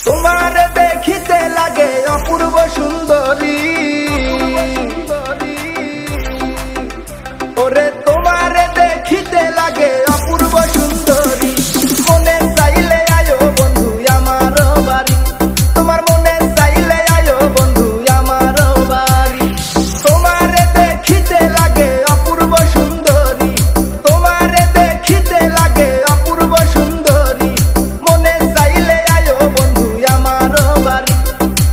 তোমার দেখিতে লাগে অপূর্ব সুন্দরী, ওরে তোমার দেখিতে লাগে অপূর্ব সুন্দরী। মনে চাইলে আয়ো বন্ধু আমার বাড়ি, তোমার মনে চাইলে আয়ো বন্ধু আমার বাড়ি। তোমার দেখিতে লাগে অপূর্ব সুন্দরী, তোমার দেখিতে লাগে অপূর্ব সুন্দরী। মনে চাইলে আয়ো বন্ধু আমার বাড়ি,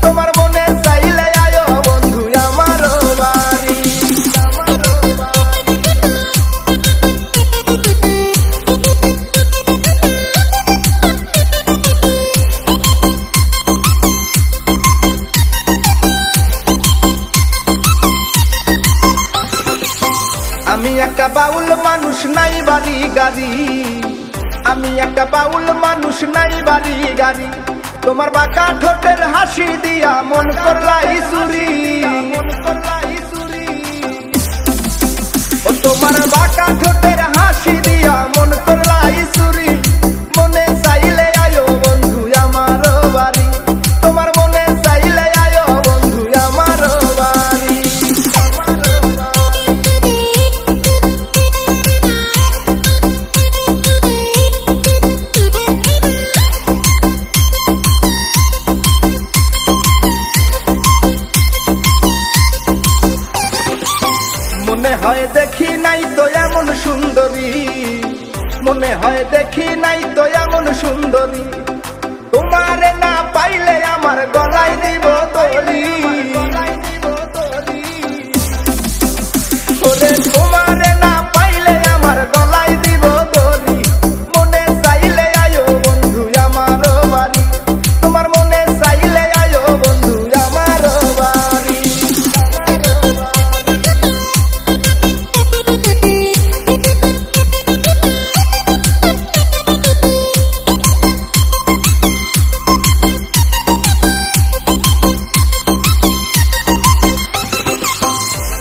তোমার মনে চাইলে আয়ো বন্ধু আমার বাড়ি। আমি একটা বাউল মানুষ, নাই বাড়ি গাড়ি, আমি একটা বাউল মানুষ, নাই বাড়ি গাড়ি। তোমার বাঁকা ঠোঁটের হাসি দিয়া মন করলাই চুরি, ও তোমার বাঁকা ঠোঁটের হাসি দিয়া মন করলাই চুরি। মনে চাইলে আয়ো বন্ধু আমার বাড়ি, তোমার মনে চাইলে আয়ো বন্ধু আমার বাড়ি। মনে হয় দেখি নাই তো এমন সুন্দরী, মনে হয় দেখি নাই তো এমন সুন্দরী। তোমার না পাইলে আমার গলায় দিব দড়ি, ওরে তোমার না পাইলে আমার গলায় দিব দড়ি। মনে চাইলে আয়ো বন্ধু আমার বাড়ি, তোমার মনে চাইলে আয়ো বন্ধু আমার বাড়ি।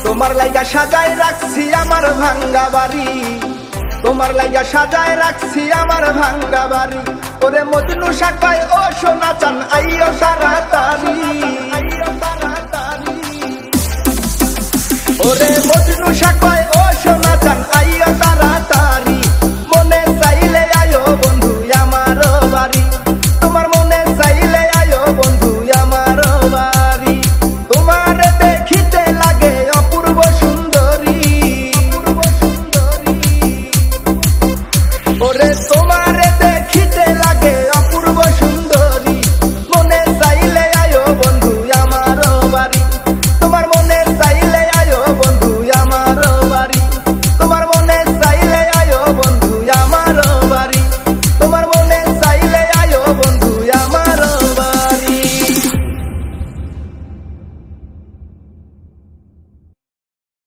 তোমার লাইগা সাজায় রাখছি আমার ভাঙ্গা বাড়ি, তোমার লাইগা সাজায় রাখছি আমার ভাঙ্গা বাড়ি। ওরে মজনু শাখায় ও সোনা চান আইও তাড়াতাড়ি, ওরে মজনু শাখায় ও